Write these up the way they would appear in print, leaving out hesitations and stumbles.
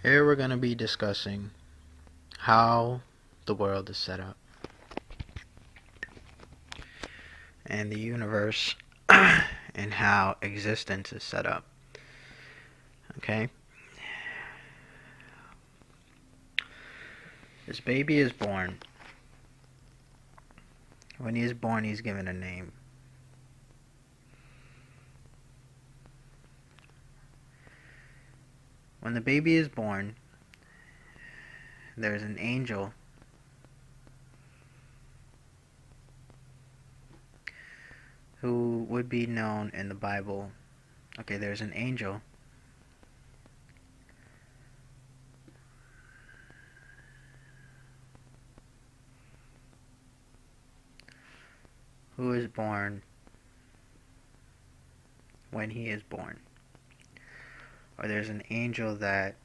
Here we're going to be discussing how the world is set up and the universe and how existence is set up. Okay? This baby is born. When he is born, he's given a name. When the baby is born, there's an angel who would be known in the Bible. Okay, there's an angel who is born when he is born. Or there's an angel that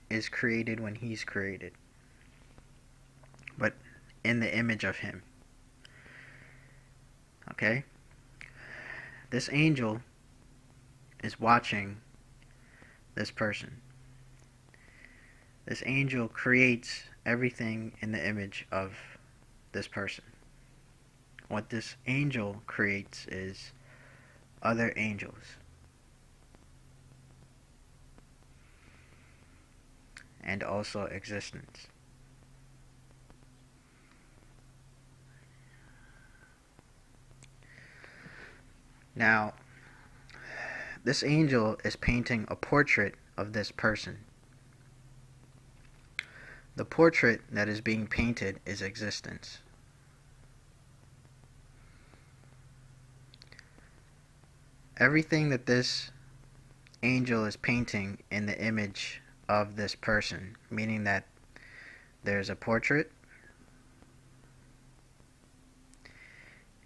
is created when he's created, but in the image of him. Okay? This angel is watching this person. This angel creates everything in the image of this person. What this angel creates is other angels. And also existence. Now, this angel is painting a portrait of this person. The portrait that is being painted is existence. Everything that this angel is painting in the image of this person, meaning that there's a portrait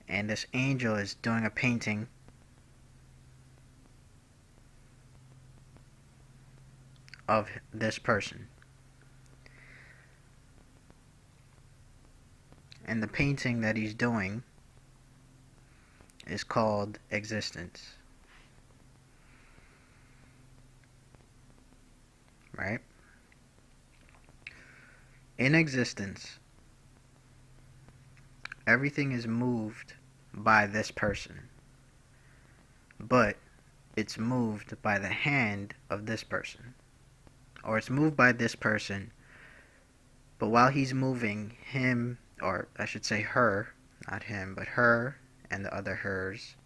and this angel is doing a painting of this person, and the painting that he's doing is called existence. Right? In existence, everything is moved by this person, but it's moved by the hand of this person. Or it's moved by this person, but while he's moving, him, or I should say her, not him, but her and the other hers,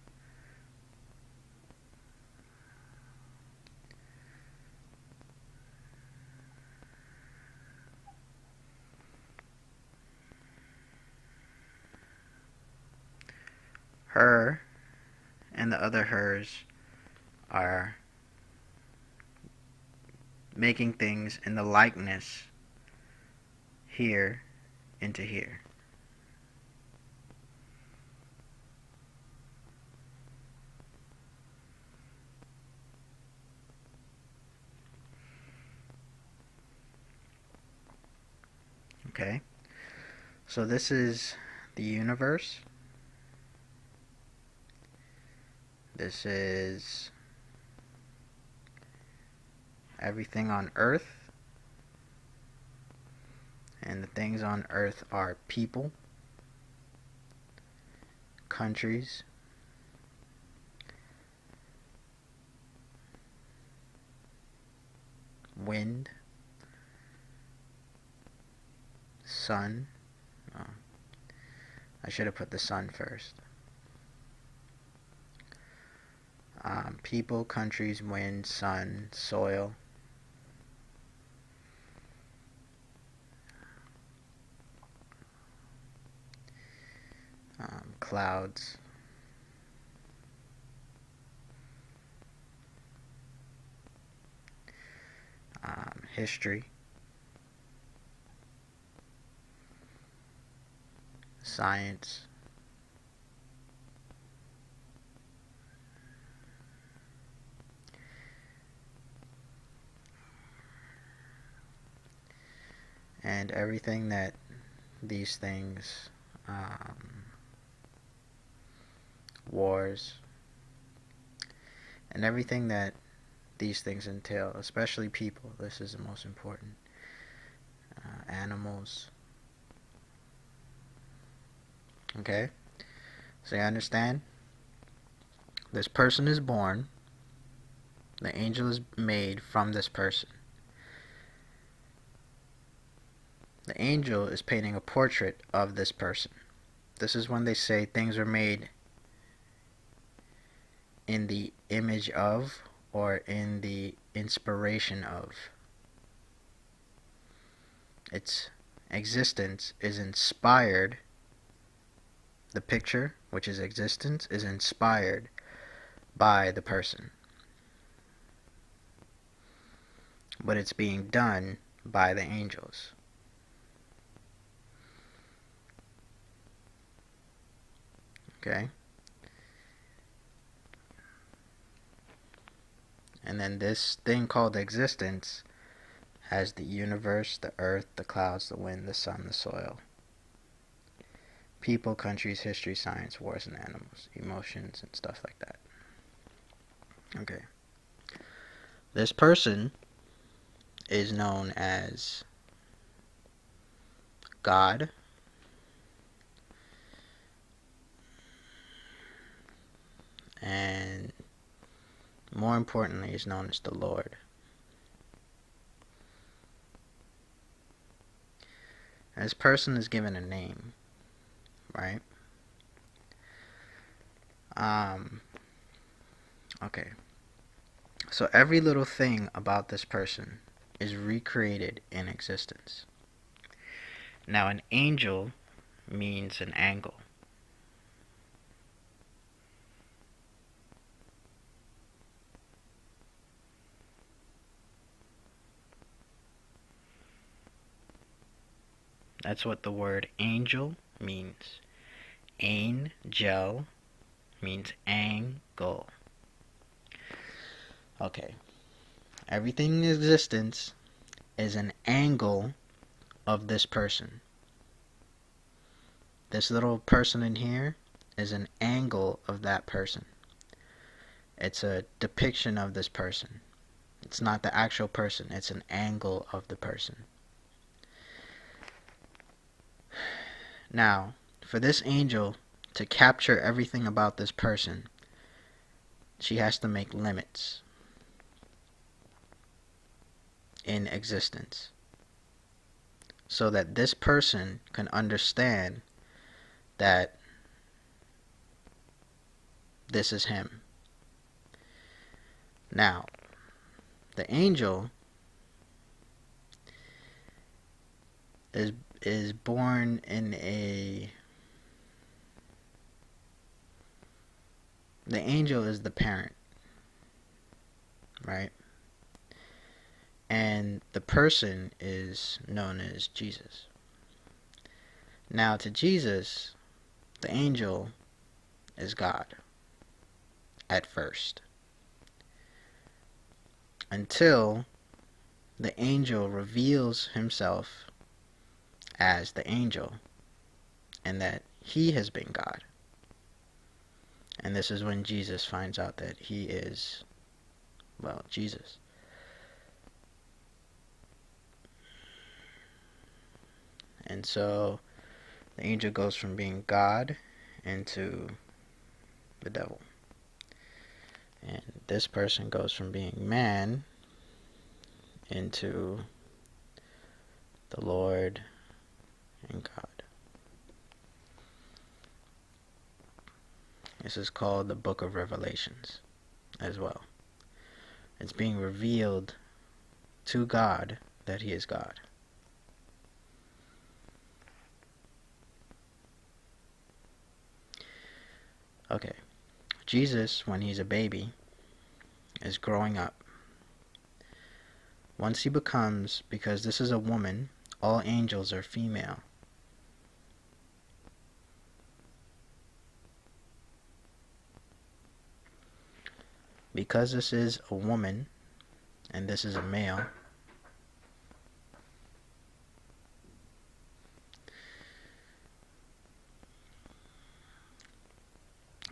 her and the other hers are making things in the likeness here into here. Okay? So this is the universe. This is everything on Earth. And the things on Earth are people, countries, wind, sun. Oh, I should have put the sun first. People, countries, wind, sun, soil. Clouds. History. Science. And everything that these things, wars, and everything that these things entail, especially people. This is the most important. Animals. Okay? So you understand? This person is born. The angel is made from this person. The angel is painting a portrait of this person. This is when they say things are made in the image of, or in the inspiration of. Its existence is inspired. The picture, which is existence, is inspired by the person. But it's being done by the angels. Okay? And then this thing called existence has the universe, the earth, the clouds, the wind, the sun, the soil. People, countries, history, science, wars and animals, emotions, and stuff like that. Okay. This person is known as God, and more importantly is known as the Lord. This person is given a name, right? Okay. So every little thing about this person is recreated in existence. Now, an angel means an angle. That's what the word angel means. Angel means angle. Okay. Everything in existence is an angle of this person. This little person in here is an angle of that person. It's a depiction of this person. It's not the actual person. It's an angle of the person. Now, for this angel to capture everything about this person, she has to make limits in existence so that this person can understand that this is him. Now, the angel is born in a... The angel is the parent, right? And the person is known as Jesus. Now, to Jesus, the angel is God at first, until the angel reveals himself as the angel and that he has been God. And this is when Jesus finds out that he is, well, Jesus. And so the angel goes from being God into the devil. And this person goes from being man into the Lord and God. This is called the Book of Revelations as well. It's being revealed to God that he is God. Okay. Jesus, when he's a baby, is growing up. Once he becomes, because this is a woman, all angels are female. Because this is a woman and this is a male,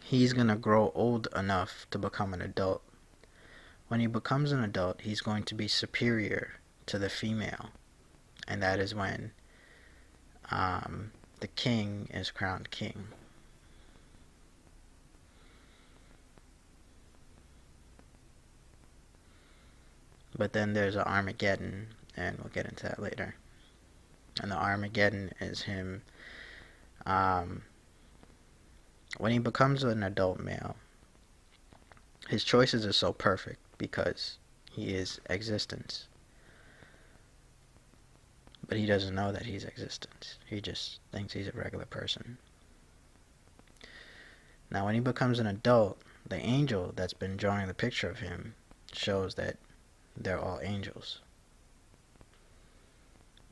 he's going to grow old enough to become an adult When he becomes an adult, he's going to be superior to the female, and that is when the king is crowned king. But then there's an Armageddon, and we'll get into that later. And the Armageddon is him, when he becomes an adult male, his choices are so perfect because he is existence. But he doesn't know that he's existence. He just thinks he's a regular person. Now, when he becomes an adult, the angel that's been drawing the picture of him shows that they're all angels.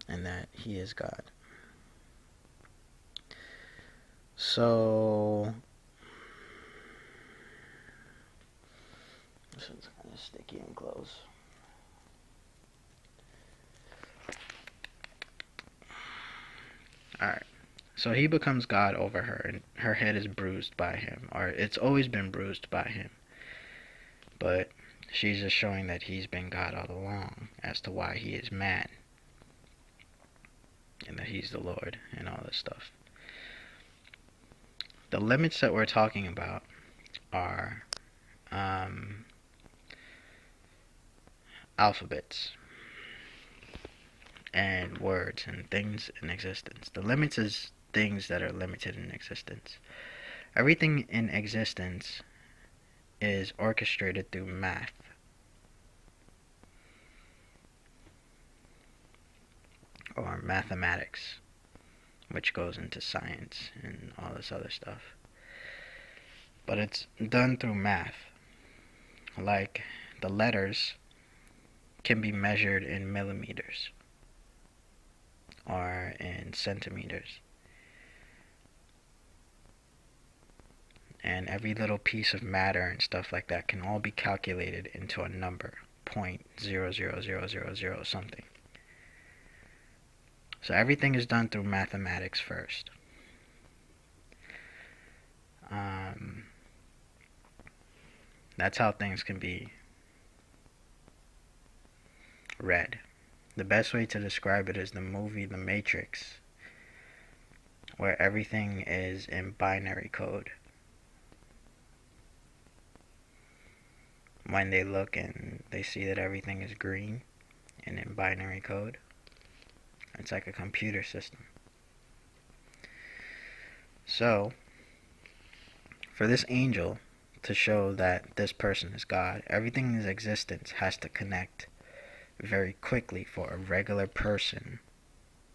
And that he is God. So, this one's kind of sticky and close. Alright, so he becomes God over her, and her head is bruised by him, or it's always been bruised by him. But she's just showing that he's been God all along as to why he is man, and that he's the Lord, and all this stuff. The limits that we're talking about are alphabets and words and things in existence. The limits is things that are limited in existence. Everything in existence is orchestrated through math. Or mathematics, which goes into science and all this other stuff. But it's done through math. Like the letters can be measured in millimeters or in centimeters. And every little piece of matter and stuff like that can all be calculated into a number, 0.00000 something. So everything is done through mathematics first. That's how things can be read. The best way to describe it is the movie The Matrix, where everything is in binary code. When they look and they see that everything is green and in binary code, it's like a computer system. So, for this angel to show that this person is God, everything in his existence has to connect very quickly for a regular person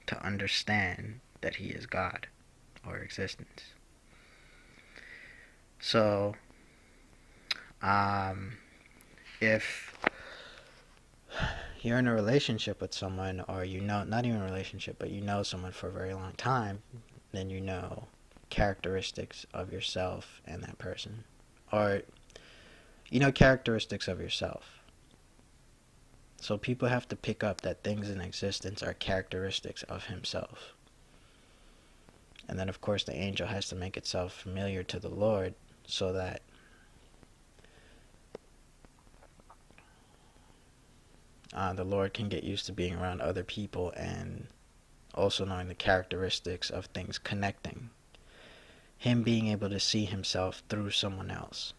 to understand that he is God or existence. So, if you're in a relationship with someone, or you know, not even a relationship, but you know someone for a very long time, then you know characteristics of yourself and that person. Or you know characteristics of yourself. So people have to pick up that things in existence are characteristics of himself. And then of course the angel has to make itself familiar to the Lord so that the Lord can get used to being around other people and also knowing the characteristics of things connecting. Him being able to see himself through someone else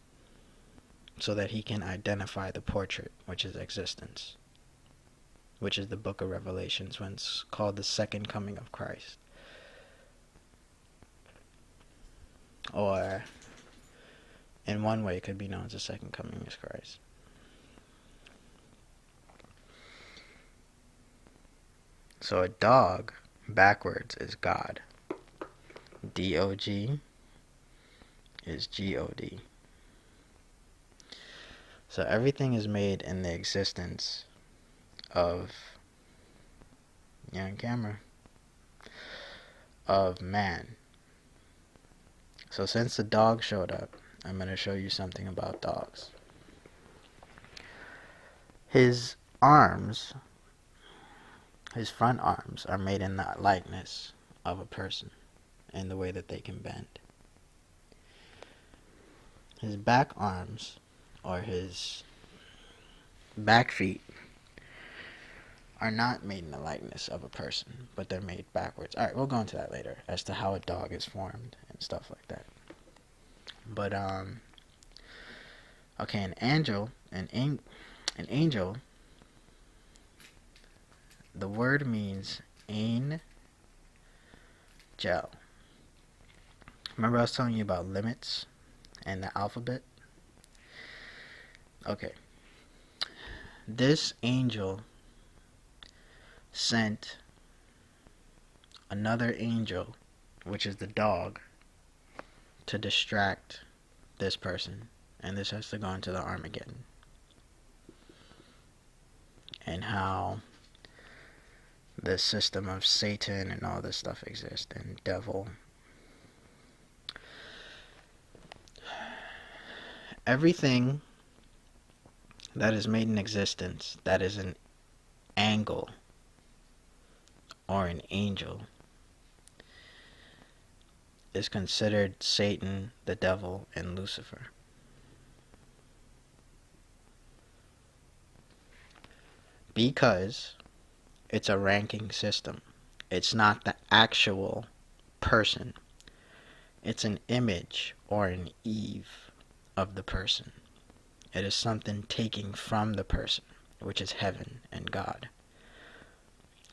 so that he can identify the portrait, which is existence, which is the book of Revelations, when it's called the second coming of Christ. Or in one way it could be known as the second coming of Christ. So a dog backwards is God. D-O-G is G-O-D. So everything is made in the existence of, you're on camera, of man. So since the dog showed up, I'm going to show you something about dogs. His arms, his front arms, are made in the likeness of a person in the way that they can bend. His back arms, or his back feet are not made in the likeness of a person, but they're made backwards. Alright, we'll go into that later, as to how a dog is formed and stuff like that. But, okay, an angel, the word means angel. Remember I was telling you about limits and the alphabet? Okay. This angel sent another angel, which is the dog, to distract this person. And this has to go into the Armageddon. And how the system of Satan and all this stuff exists, and devil. Everything that is made in existence that is an angle or an angel is considered Satan, the devil, and Lucifer. Because it's a ranking system. It's not the actual person. It's an image or an Eve of the person. It is something taking from the person, which is heaven and God.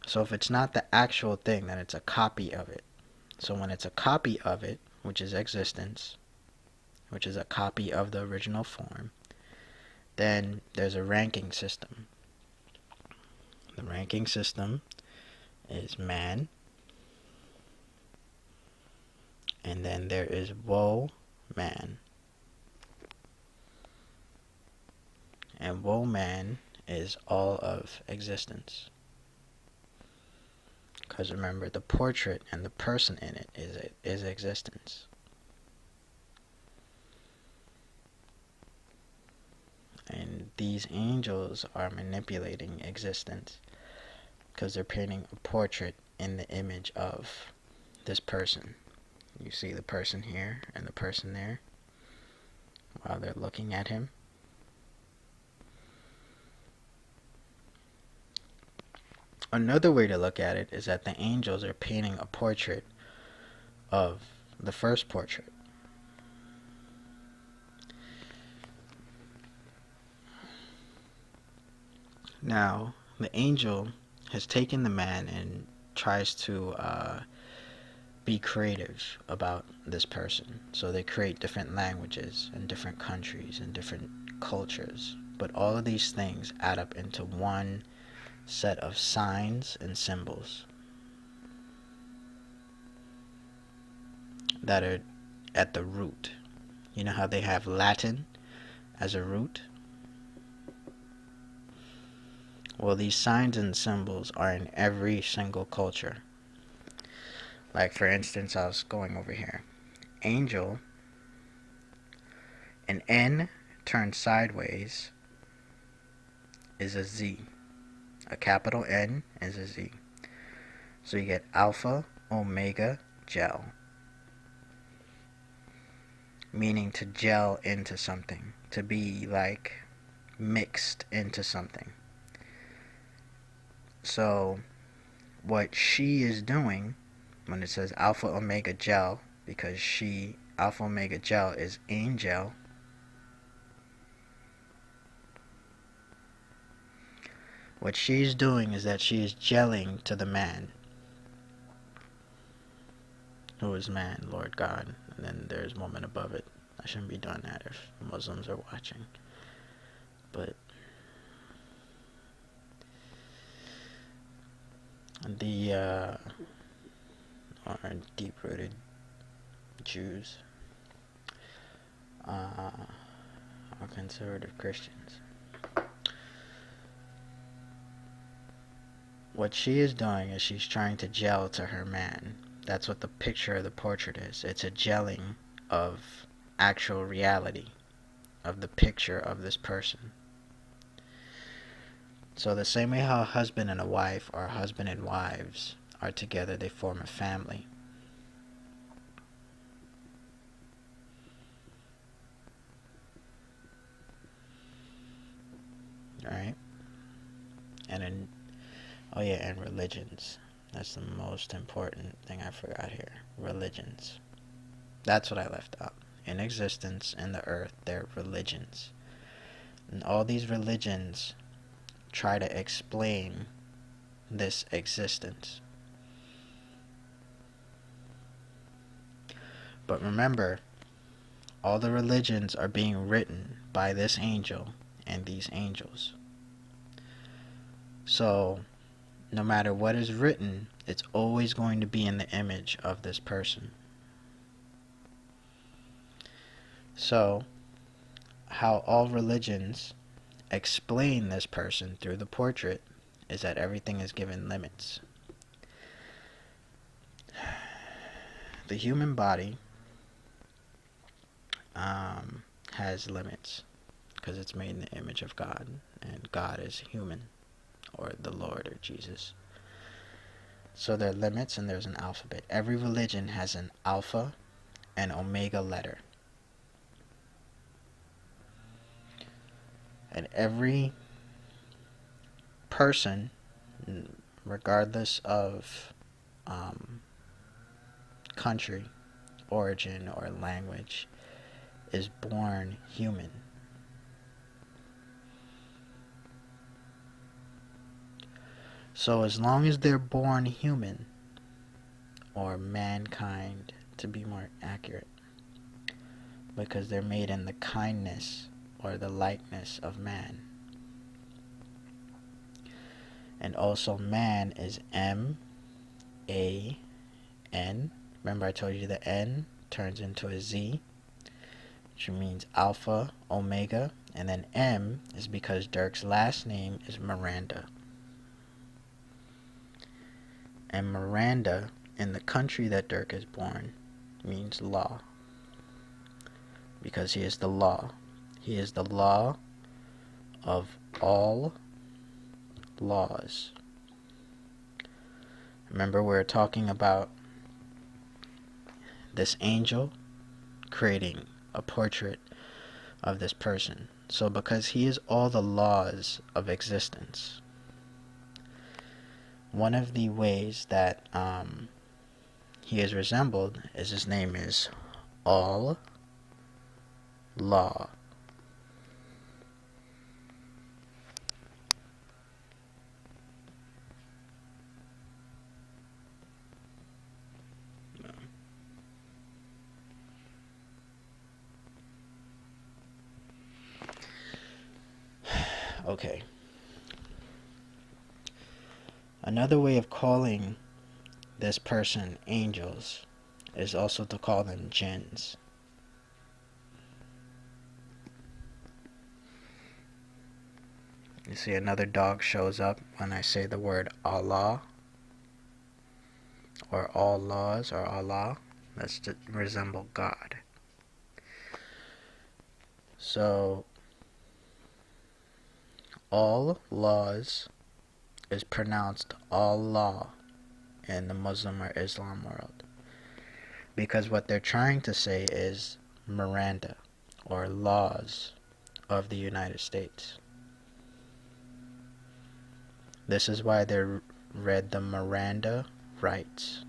So if it's not the actual thing, then it's a copy of it. So when it's a copy of it, which is existence, which is a copy of the original form, then there's a ranking system. The ranking system is man, and then there is woe man. And woe man is all of existence. Because remember, the portrait and the person in it is existence. And these angels are manipulating existence because they're painting a portrait in the image of this person. You see the person here and the person there while they're looking at him. Another way to look at it is that the angels are painting a portrait of the first portrait. Now, the angel has taken the man and tries to be creative about this person. So they create different languages and different countries and different cultures. But all of these things add up into one set of signs and symbols that are at the root. You know how they have Latin as a root? Well, these signs and symbols are in every single culture. Like, for instance, I was going over here. Angel, an N turned sideways is a Z. A capital N is a Z. So you get alpha, omega, gel. Meaning to gel into something. To be like mixed into something. So what she is doing when it says alpha omega gel, because she, alpha omega gel, is angel, what she's doing is that she is gelling to the man, who is man, Lord God, and then there's woman above it. I shouldn't be doing that if Muslims are watching, but the are deep-rooted Jews are conservative Christians. What she is doing is she's trying to gel to her man. That's what the picture of the portrait is. It's a gelling of actual reality, of the picture of this person. So the same way how a husband and a wife, or a husband and wives, are together, they form a family. right? And in, oh yeah, and religions. That's the most important thing I forgot here. Religions. That's what I left out. In existence, in the earth, they're religions. And all these religions try to explain this existence. But remember, all the religions are being written by this angel and these angels. So, no matter what is written, it's always going to be in the image of this person. So, how all religions explain this person through the portrait is that everything is given limits. The human body has limits because it's made in the image of God, and God is human, or the Lord, or Jesus. So there are limits, and there's an alphabet. Every religion has an alpha and omega letter. And every person, regardless of country, origin, or language, is born human. So as long as they're born human, or mankind to be more accurate, because they're made in the kindness or the likeness of man. And also man is M-A-N. Remember I told you the N turns into a Z, which means alpha, omega, and then M is because Dirk's last name is Miranda. And Miranda, in the country that Dirk is born, means law. Because he is the law. He is the law of all laws. Remember, we're talking about this angel creating a portrait of this person. So because he is all the laws of existence, one of the ways that he is resembled is his name is All Law. Okay. Another way of calling this person angels is also to call them jinns. You see another dog shows up when I say the word Allah, or all laws, or Allah. That's to resemble God. So all laws is pronounced Allah in the Muslim or Islam world, because what they're trying to say is Miranda, or laws of the United States. This is why they're read the Miranda rights.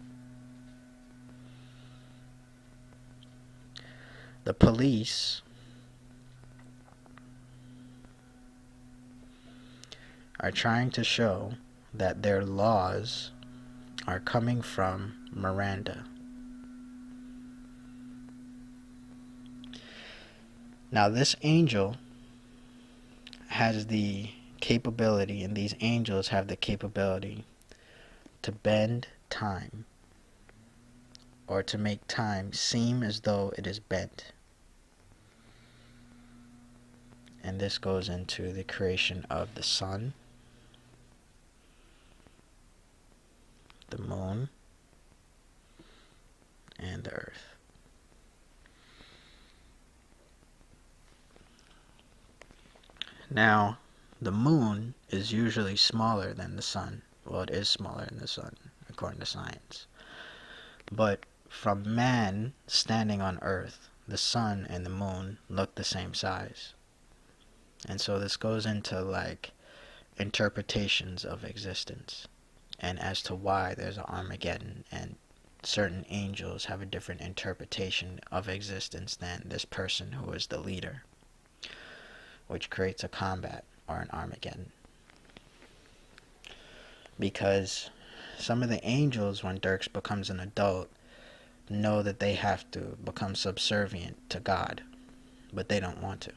The police are trying to show that their laws are coming from Miranda. Now this angel has the capability, and these angels have the capability to bend time, or to make time seem as though it is bent. And this goes into the creation of the sun, the moon, and the earth. Now, the moon is usually smaller than the sun. Well, it is smaller than the sun, according to science. But from man standing on earth, the sun and the moon look the same size. And so this goes into like interpretations of existence and as to why there's an Armageddon, and certain angels have a different interpretation of existence than this person who is the leader, which creates a combat or an Armageddon. Because some of the angels, when Dirk becomes an adult, know that they have to become subservient to God, but they don't want to.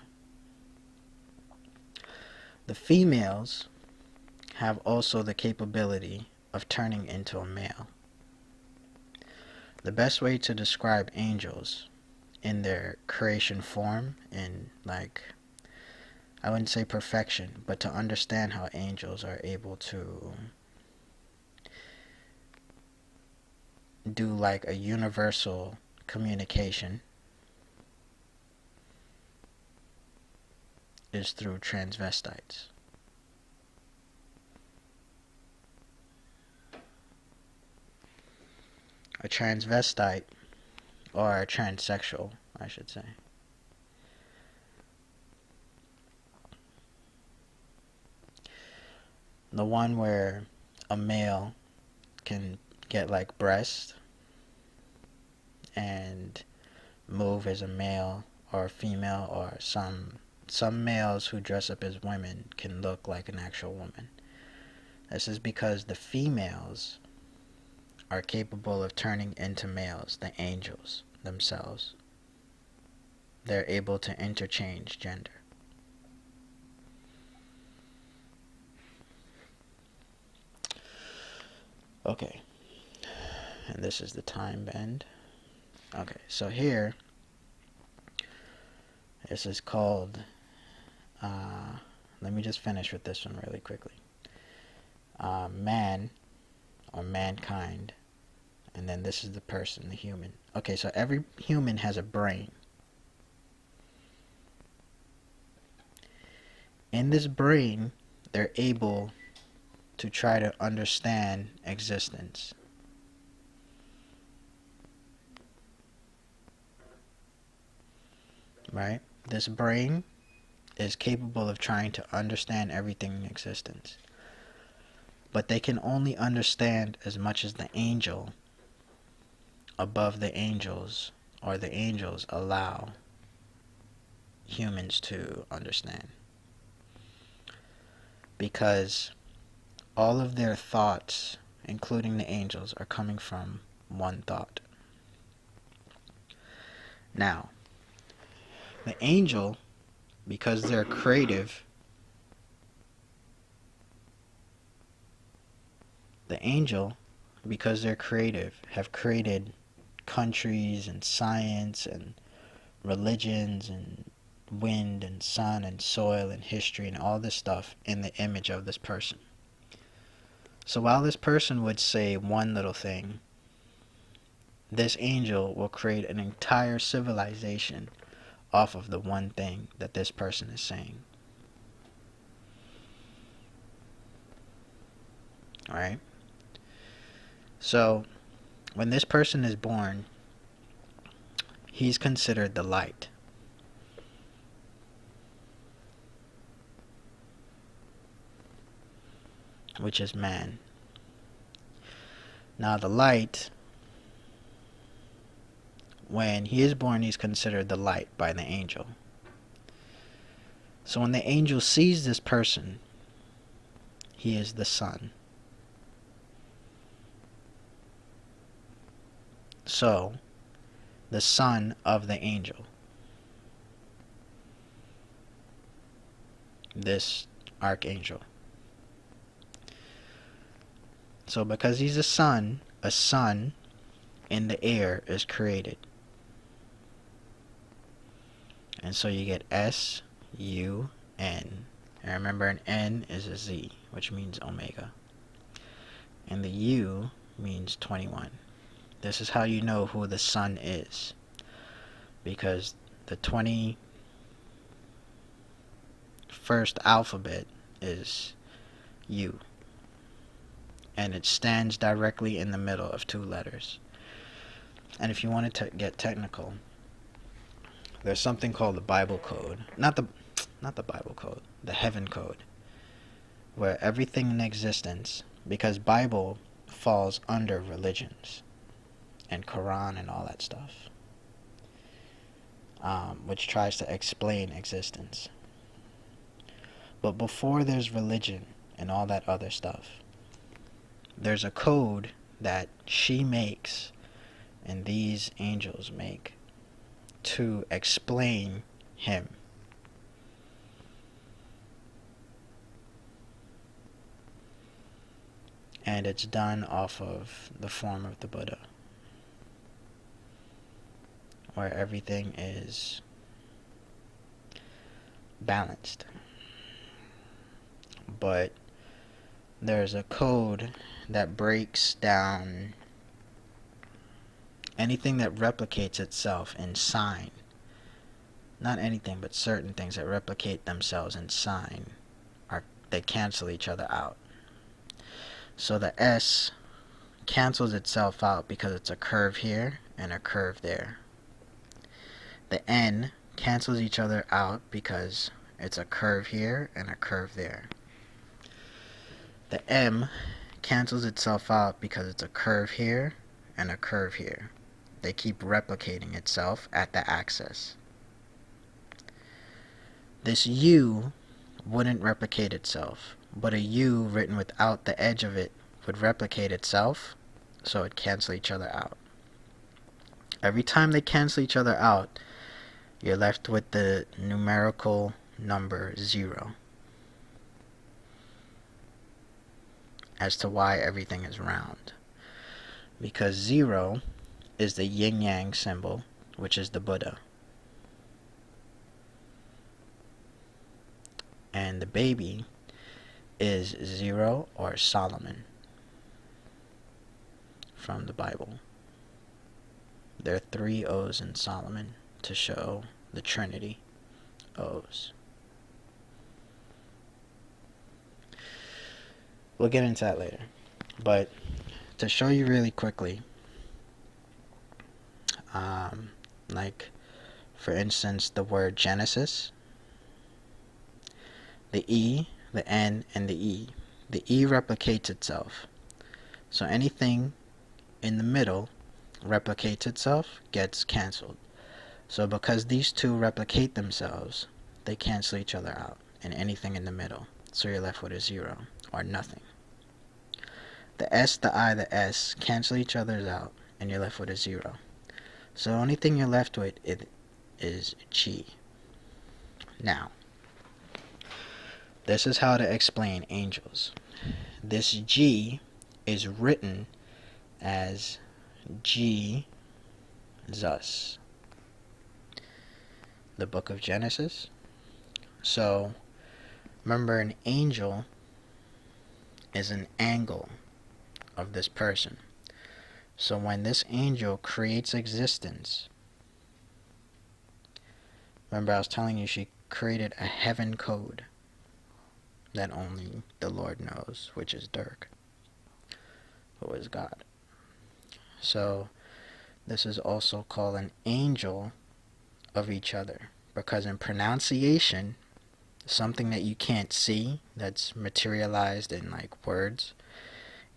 The females have also the capability of turning into a male. The best way to describe angels in their creation form, in like, I wouldn't say perfection, but to understand how angels are able to do like a universal communication, is through transvestites. A transvestite, or a transsexual, I should say, the one where a male can get like breasts and move as a male or a female, or some males who dress up as women can look like an actual woman. This is because the females are capable of turning into males, the angels themselves. They're able to interchange gender. Okay, and this is the time bend. Okay, so here, this is called, let me just finish with this one really quickly. Man, or mankind, and then this is the person, the human. Okay, so every human has a brain. In this brain, they're able to try to understand existence. Right? This brain is capable of trying to understand everything in existence. But they can only understand as much as the angel above the angels, or the angels, allow humans to understand. Because all of their thoughts, including the angels, are coming from one thought. Now, the angel, because they're creative, have created countries and science and religions and wind and sun and soil and history and all this stuff in the image of this person. So while this person would say one little thing, this angel will create an entire civilization off of the one thing that this person is saying. Alright? So, when this person is born, he's considered the light. Which is man. Now the light, when he is born, he's considered the light by the angel. So when the angel sees this person, he is the sun. So, the son of the angel, this archangel. So because he's a sun in the air is created. And so you get S-U-N. And remember, an N is a Z, which means omega. And the U means 21. This is how you know who the sun is. Because the 21st alphabet is U. And it stands directly in the middle of two letters. And if you wanted to get technical, there's something called the Bible code. Not not the Bible code, the heaven code, where everything in existence, because Bible falls under religions and Quran and all that stuff, which tries to explain existence. But before there's religion and all that other stuff, there's a code that she makes and these angels make to explain him. And it's done off of the form of the Buddha, where everything is balanced. But there's a code that breaks down anything that replicates itself in sign. Not anything, but certain things that replicate themselves in sign, they cancel each other out. So the S cancels itself out because it's a curve here and a curve there. The N cancels each other out because it's a curve here and a curve there. The M cancels itself out because it's a curve here and a curve here. They keep replicating itself at the axis. This U wouldn't replicate itself, but a U written without the edge of it would replicate itself, so it cancel each other out. Every time they cancel each other out, you're left with the numerical number 0. As to why everything is round. Because 0 is the yin-yang symbol, which is the Buddha. And the baby is 0 or Solomon from the Bible. There are 3 O's in Solomon to show the Trinity O's. We'll get into that later. But to show you really quickly, like for instance the word Genesis, the E, the N, and the E. The E replicates itself. So anything in the middle replicates itself, gets cancelled. So because these two replicate themselves, they cancel each other out, and anything in the middle. So you're left with a 0 or nothing. The S, the I, the S cancel each other out, and you're left with a 0. So the only thing you're left with is G. Now, this is how to explain angels. This G is written as Jesus. The book of Genesis. So, remember, an angel is an angle of this person. So when this angel creates existence, remember I was telling you she created a heaven code that only the Lord knows, which is Dirk, who is God. So this is also called an angel of each other, because in pronunciation, something that you can't see, that's materialized in like words,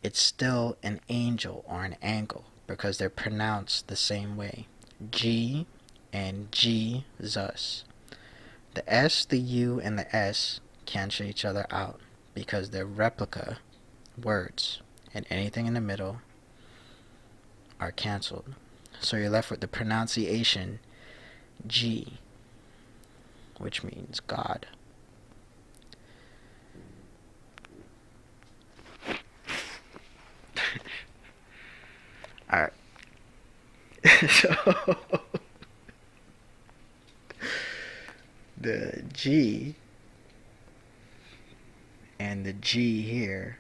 it's still an angel or an angle, because they're pronounced the same way. G and Jesus. The S, the U, and the S cancel each other out because they're replica words, and anything in the middle are canceled. So you're left with the pronunciation G, which means God. Alright. So the G and the G here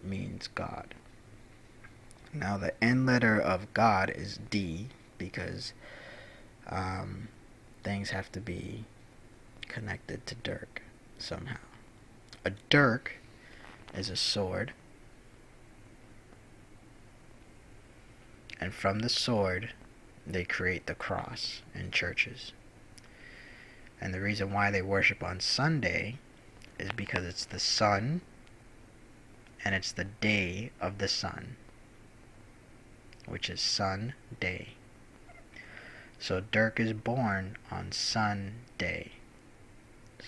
means God. Now the end letter of God is D, because things have to be connected to Dirk somehow. A dirk is a sword, and from the sword they create the cross in churches. And the reason why they worship on Sunday is because it's the sun and it's the day of the sun, which is Sunday. So Dirk is born on Sunday.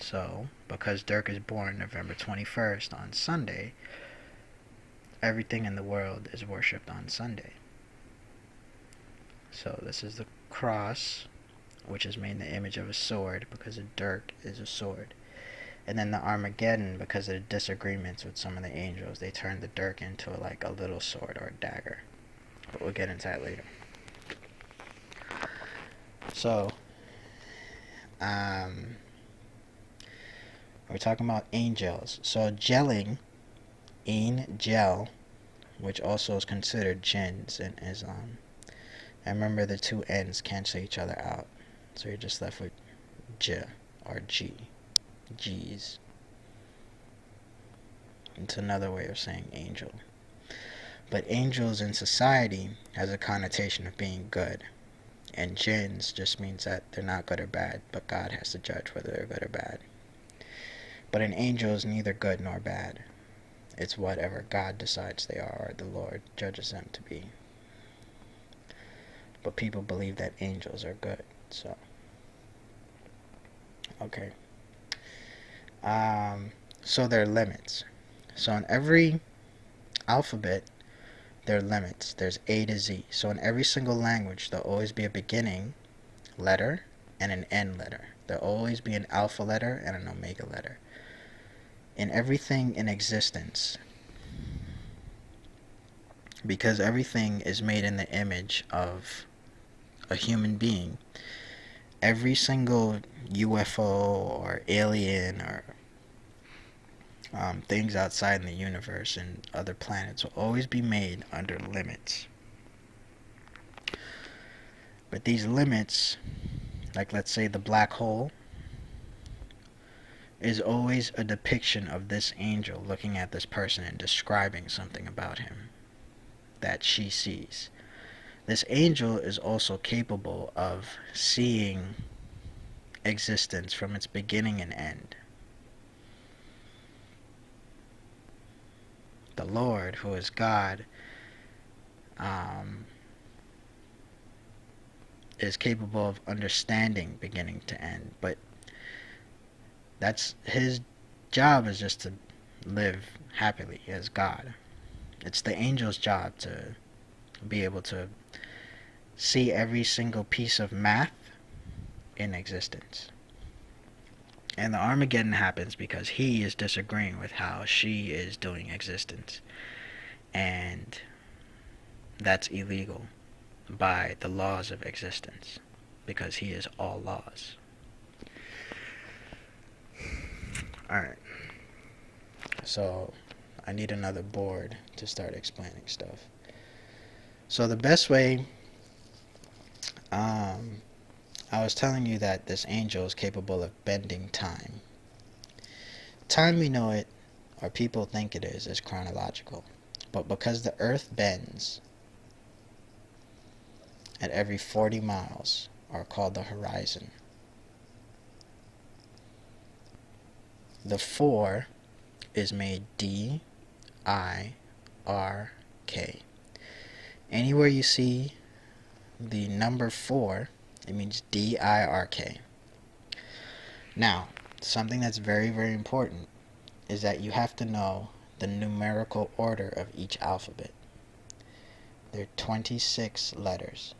So, because Dirk is born November 21st on Sunday, everything in the world is worshipped on Sunday. So this is the cross, which is made in the image of a sword, because a dirk is a sword. And then the Armageddon, because of the disagreements with some of the angels, they turned the dirk into like a little sword or a dagger. But we'll get into that later. So, we're talking about angels. So gelling, angel, which also is considered jinns in Islam. And remember, the two ends cancel each other out. So you're just left with J or G. G's. It's another way of saying angel. But angels in society has a connotation of being good. And jinns just means that they're not good or bad, but God has to judge whether they're good or bad. But an angel is neither good nor bad. It's whatever God decides they are, or the Lord judges them to be. But people believe that angels are good, so. Okay. So there are limits. So in every alphabet, there are limits. There's A to Z. So in every single language, there'll always be a beginning letter and an end letter. There'll always be an alpha letter and an omega letter. In everything in existence, because everything is made in the image of a human being, every single UFO or alien or things outside in the universe and other planets will always be made under limits. But these limits, like let's say the black hole, is always a depiction of this angel looking at this person and describing something about him that she sees. This angel is also capable of seeing existence from its beginning and end. The Lord, who is God, is capable of understanding beginning to end, but that's his job, is just to live happily as God. It's the angel's job to be able to see every single piece of math in existence. And the Armageddon happens because he is disagreeing with how she is doing existence. And that's illegal by the laws of existence, because he is all laws. Alright. So, I need another board to start explaining stuff. So the best way, I was telling you that this angel is capable of bending time. Time, we know it, or people think it is chronological. But because the earth bends at every 40 miles, or called the horizon, the 4 is made D-I-R-K. Anywhere you see the number 4, it means D-I-R-K. Now, something that's very, very important is that you have to know the numerical order of each alphabet. There are 26 letters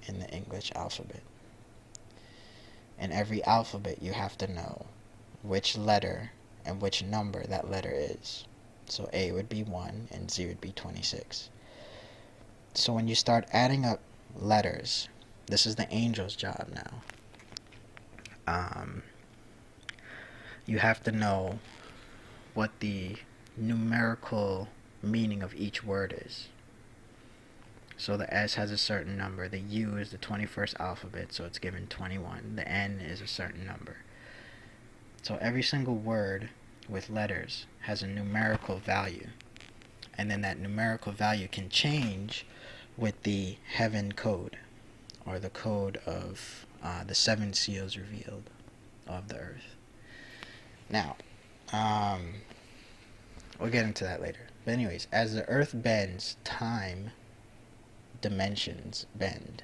in the English alphabet. In every alphabet, you have to know which letter and which number that letter is. So A would be 1 and Z would be 26. So when you start adding up letters, this is the angel's job now. You have to know what the numerical meaning of each word is. So the S has a certain number, the U is the 21st alphabet, so it's given 21. The N is a certain number. So every single word with letters has a numerical value. And then that numerical value can change with the heaven code, or the code of the 7 seals revealed, of the earth. Now, we'll get into that later. But anyways, as the earth bends, time dimensions bend.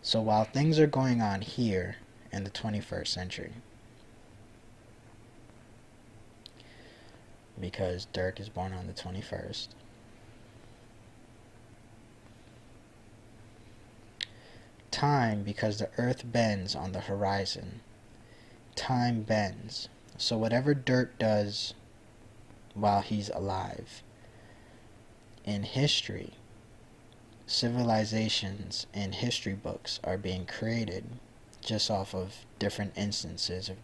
So while things are going on here in the 21st century, because Dirk is born on the 21st, time, because the earth bends on the horizon, time bends. So whatever Dirk does while he's alive, in history, civilizations and history books are being created just off of different instances of